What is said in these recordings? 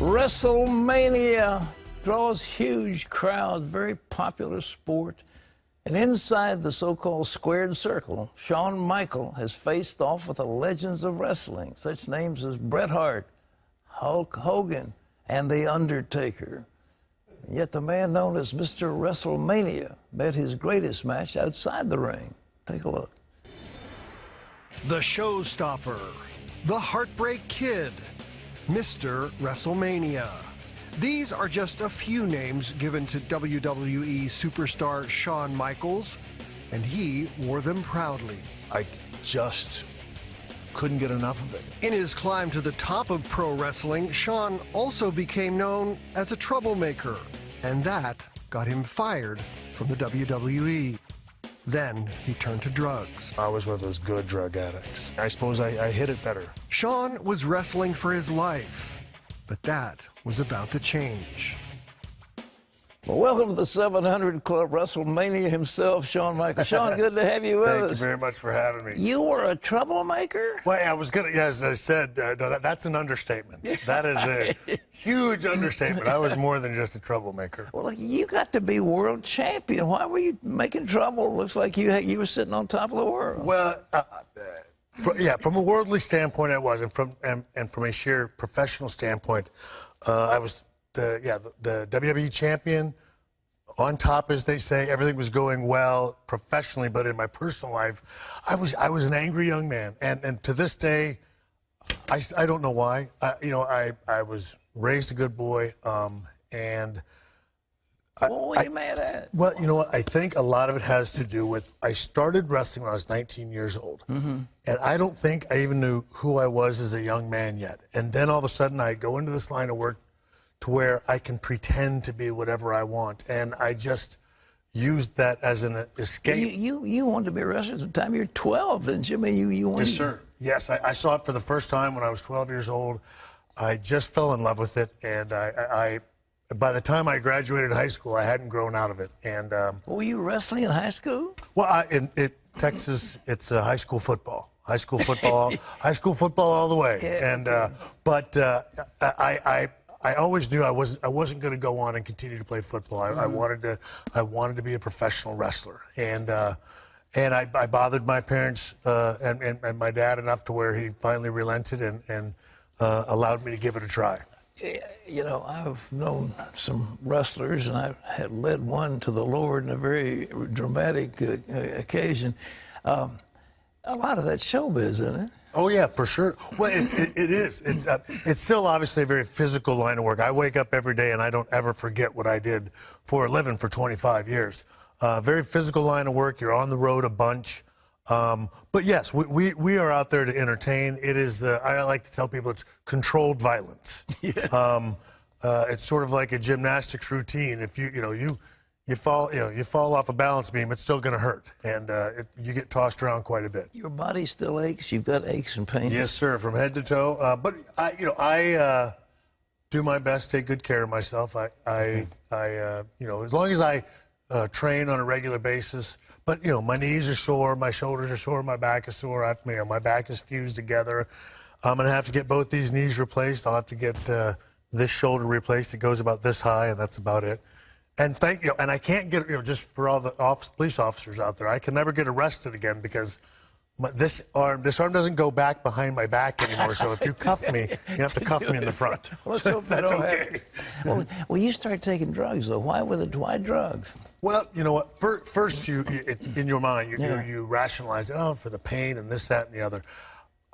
WrestleMania draws huge crowds, very popular sport. And inside the so-called squared circle, Shawn Michaels has faced off with the legends of wrestling, such names as Bret Hart, Hulk Hogan, and The Undertaker. And yet the man known as Mr. WrestleMania met his greatest match outside the ring. Take a look. The Showstopper, the Heartbreak Kid, Mr. WrestleMania. These are just a few names given to WWE superstar Shawn Michaels, and he wore them proudly. I just couldn't get enough of it. In his climb to the top of pro wrestling, Shawn also became known as a troublemaker, and that got him fired from the WWE. Then he turned to drugs. I was one of those good drug addicts. I suppose I hit it better. Shawn was wrestling for his life, but that was about to change. Well, welcome to the 700 Club, WrestleMania himself, Shawn Michaels. Shawn, good to have you with us. Thank you very much for having me. You were a troublemaker? Well, I was going to, as I said, no, that's an understatement. That is a huge understatement. I was more than just a troublemaker. Well, you got to be world champion. Why were you making trouble? Looks like you were sitting on top of the world. Well, from a worldly standpoint, I was, and from a sheer professional standpoint, I was the WWE champion. On top, as they say, everything was going well professionally, but in my personal life, I was an angry young man, and to this day, I don't know why. I was raised a good boy, and. What were you mad at? Well, you know what? I think a lot of it has to do with I started wrestling when I was 19 years old. And I don't think I even knew who I was as a young man yet. And then all of a sudden I go into this line of work to where I can pretend to be whatever I want. And I just used that as an escape. You wanted to be a wrestler at the time you were 12, didn't you? I mean, you wanted... Yes, sir. Yes, I saw it for the first time when I was 12 years old. I just fell in love with it, and by the time I graduated high school, I hadn't grown out of it. And were you wrestling in high school? Well, in Texas, it's high school football. High school football, high school football all the way. Yeah, and but I always knew I wasn't going to go on and continue to play football. I wanted to be a professional wrestler. And I bothered my parents and my dad enough to where he finally relented and allowed me to give it a try. You know, I've known some wrestlers, and I had led one to the Lord in a very dramatic occasion. A lot of that showbiz, isn't it? Oh yeah, for sure. Well, it is. It's still obviously a very physical line of work. I wake up every day and I don't ever forget what I did for a living for 25 years. Very physical line of work. You're on the road a bunch. But yes, we are out there to entertain. It is, I like to tell people, it's controlled violence. Yeah. It's sort of like a gymnastics routine. If you fall off a balance beam, it's still going to hurt, and you get tossed around quite a bit. Your body still aches. You've got aches and pains. Yes, sir, from head to toe. But I do my best to take good care of myself. As long as I train on a regular basis. But, my knees are sore, my shoulders are sore, my back is sore. My back is fused together. I'm going to have to get both these knees replaced. I'll have to get this shoulder replaced. It goes about this high, and that's about it. And and I can't get, just for all the police officers out there, I can never get arrested again because this arm doesn't go back behind my back anymore. So if you cuff me, you have to cuff me in the front. Let's hope that's okay. Well, you started taking drugs, though. Why drugs? Well, you know what? First, in your mind, you rationalize it. Oh, for the pain and this, that, and the other.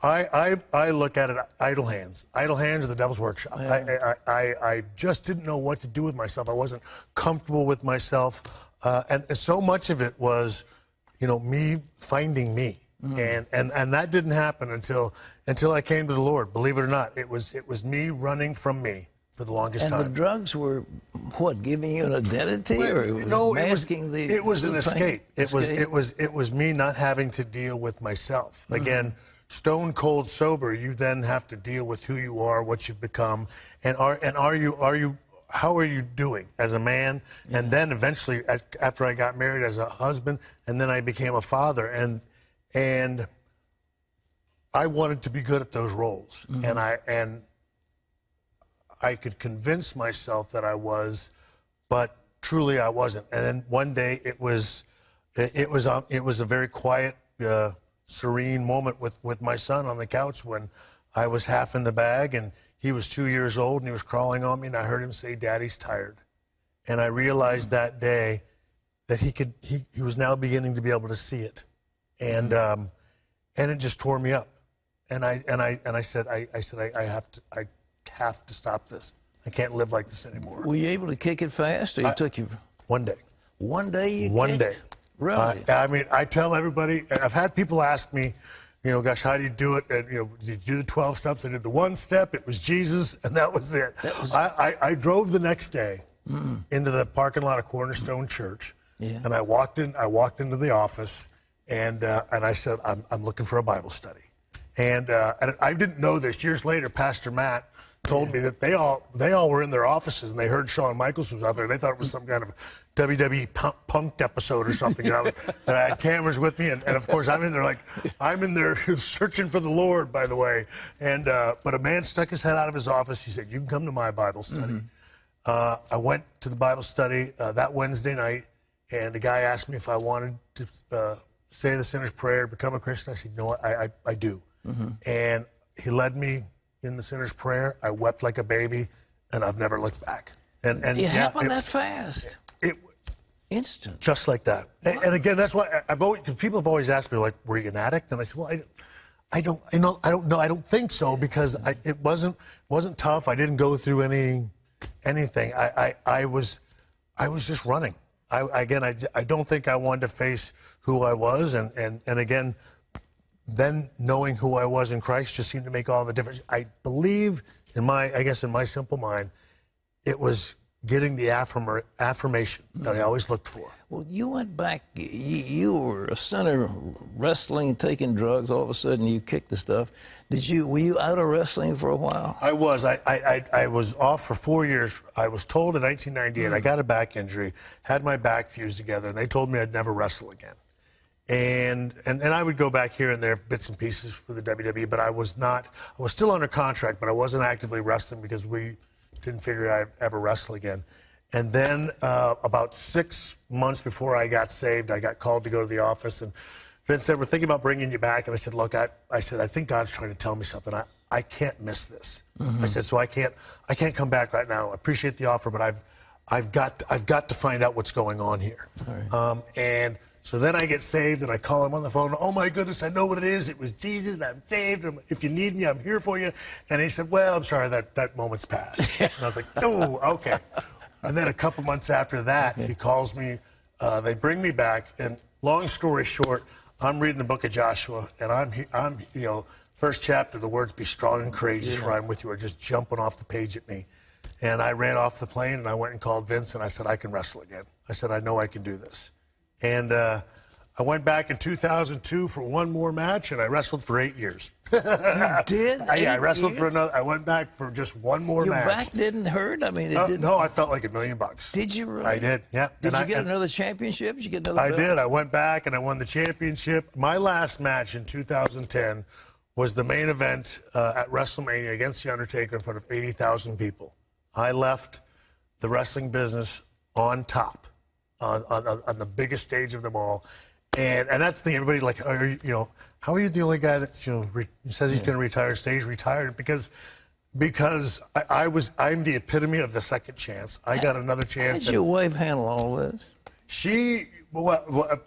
I look at it, idle hands. Idle hands are the devil's workshop. Yeah. I just didn't know what to do with myself. I wasn't comfortable with myself. And so much of it was, me finding me. And that didn't happen until I came to the Lord. Believe it or not, it was me running from me for the longest time. And the drugs were what, giving you an identity, or masking the? It was an escape. It was me not having to deal with myself again. Stone cold sober, you then have to deal with who you are, what you've become, and how are you doing as a man? Yeah. And then eventually, after I got married, as a husband, and then I became a father, and I wanted to be good at those roles, and I could convince myself that I was, but truly I wasn't. And then one day it was a very quiet, serene moment with my son on the couch when I was half in the bag and he was 2 years old and he was crawling on me and I heard him say, "Daddy's tired." And I realized that day that he was now beginning to be able to see it, and it just tore me up. And I said I have to stop this. I can't live like this anymore. Were you able to kick it fast, or it took you? One day. One day you One kicked? day. Really? I mean, I tell everybody, and I've had people ask me, you know, gosh, how do you do it? And, you know, did you do the 12 steps? I did the one step. It was Jesus, and that was it. I drove the next day into the parking lot of Cornerstone Church, and I walked into the office, and I said, I'm looking for a Bible study. And I didn't know this. Years later, Pastor Matt told me that they all were in their offices and they heard Shawn Michaels was out there. They thought it was some kind of WWE punked episode or something. You know, and I had cameras with me, and of course I'm in there searching for the Lord, by the way. And but a man stuck his head out of his office. He said, "You can come to my Bible study." I went to the Bible study that Wednesday night, and the guy asked me if I wanted to say the sinner's prayer, become a Christian. I said, "You know what? I do." And he led me in the sinner's prayer. I wept like a baby, and I've never looked back. And it happened that fast. Instant. Just like that. Wow. And again, that's why people have always asked me, like, were you an addict? And I said, well, I don't know. I don't think so, because it wasn't tough. I didn't go through anything. I was just running. I don't think I wanted to face who I was, and again, then knowing who I was in Christ just seemed to make all the difference. I believe in my simple mind, it was getting the affirmation that I always looked for. Well, you went back, you were a sinner, wrestling, taking drugs, all of a sudden you kicked the stuff. Were you out of wrestling for a while? I was. I was off for 4 years. I was told in 1998, I got a back injury, had my back fused together, and they told me I'd never wrestle again. And I would go back here and there, bits and pieces for the WWE, but I was still under contract, but I wasn't actively wrestling because we didn't figure I'd ever wrestle again. And then about 6 months before I got saved, I got called to go to the office, and Vince said, "We're thinking about bringing you back." And I said, "Look, I think God's trying to tell me something. I can't miss this." I said, "So I can't come back right now. I appreciate the offer, but I've got to find out what's going on here." Right. And so then I get saved, and I call him on the phone. "Oh, my goodness, I know what it is. It was Jesus. I'm saved. If you need me, I'm here for you." And he said, "Well, I'm sorry, that moment's passed." And I was like, "Oh, okay." And then a couple months after that, he calls me. They bring me back, and long story short, I'm reading the book of Joshua, and I'm first chapter, the words "be strong and courageous, for I'm with you" are just jumping off the page at me. And I ran off the plane, and I went and called Vince, and I said, "I can wrestle again." I said, "I know I can do this." And I went back in 2002 for one more match, and I wrestled for 8 years. You did? Yeah, I wrestled for another. I went back for just one more match. Your back didn't hurt? I mean, it didn't. No, I felt like $1 million. Did you really? I did. Yeah. Did you get another championship? Did you get another belt? I did. I went back and I won the championship. My last match in 2010 was the main event at WrestleMania against The Undertaker in front of 80,000 people. I left the wrestling business on top, on the biggest stage of them all. And that's the thing. Everybody's like, how are you the only guy that says he's going to retire, stays retired? Because I'm the epitome of the second chance. I got another chance. How did your wife handle all this?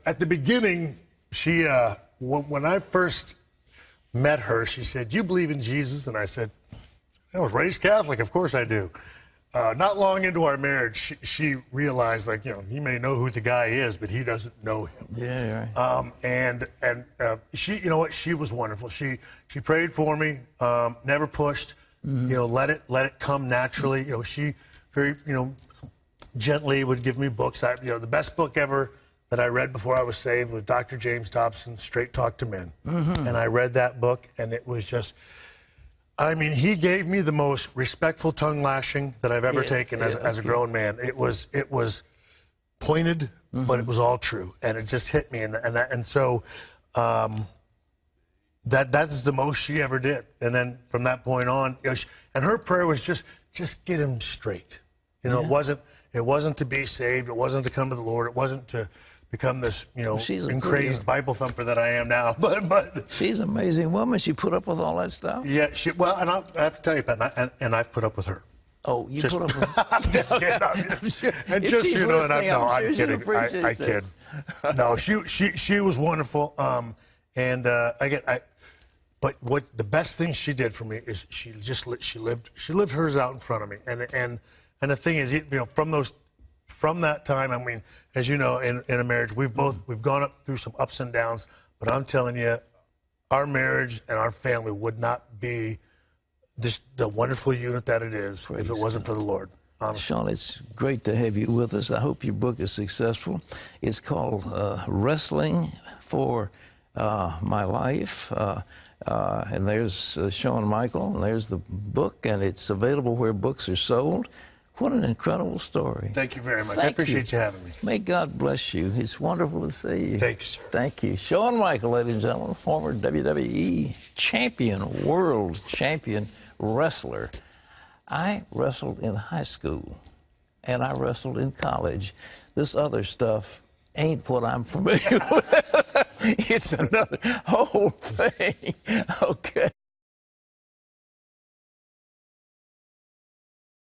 At the beginning, when I first met her, she said, "Do you believe in Jesus?" And I said, "I was raised Catholic. Of course I do." Not long into our marriage, she realized, like, he may know who the guy is, but he doesn't know him. Yeah, right. She, she was wonderful. She prayed for me, never pushed. Let it come naturally. She very, gently would give me books. The best book ever that I read before I was saved was Dr. James Dobson's Straight Talk to Men, and I read that book, and it was just. I mean, he gave me the most respectful tongue lashing that I've ever taken as a grown man. It was pointed, but it was all true, and it just hit me. So that's the most she ever did. And then from that point on, and her prayer was just just get him straight. You know, it wasn't to be saved. It wasn't to come to the Lord. It wasn't to become this, you know, crazed Bible thumper that I am now. But she's an amazing woman. She put up with all that stuff. Yeah, well, and I have to tell you, Pat, and I've put up with her. Oh, you put up with her. I'm just kidding. Sure. And If just she's you know, listening, I'm sure kidding. I kid. No, she was wonderful. But what the best thing she did for me is she lived hers out in front of me. And the thing is, you know, from that time, I mean, as you know, in a marriage, we've gone up through some ups and downs. But I'm telling you, our marriage and our family would not be the wonderful unit that it is if it wasn't for the Lord. Honestly. Shawn, it's great to have you with us. I hope your book is successful. It's called Wrestling for My Life. And there's Shawn Michael, and there's the book, and it's available where books are sold. What an incredible story. Thank you very much. I appreciate you having me. May God bless you. It's wonderful to see you. Thank you, sir. Thank you. Shawn Michael, ladies and gentlemen, former WWE champion, world champion wrestler. I wrestled in high school, and I wrestled in college. This other stuff ain't what I'm familiar with. It's another whole thing. Okay.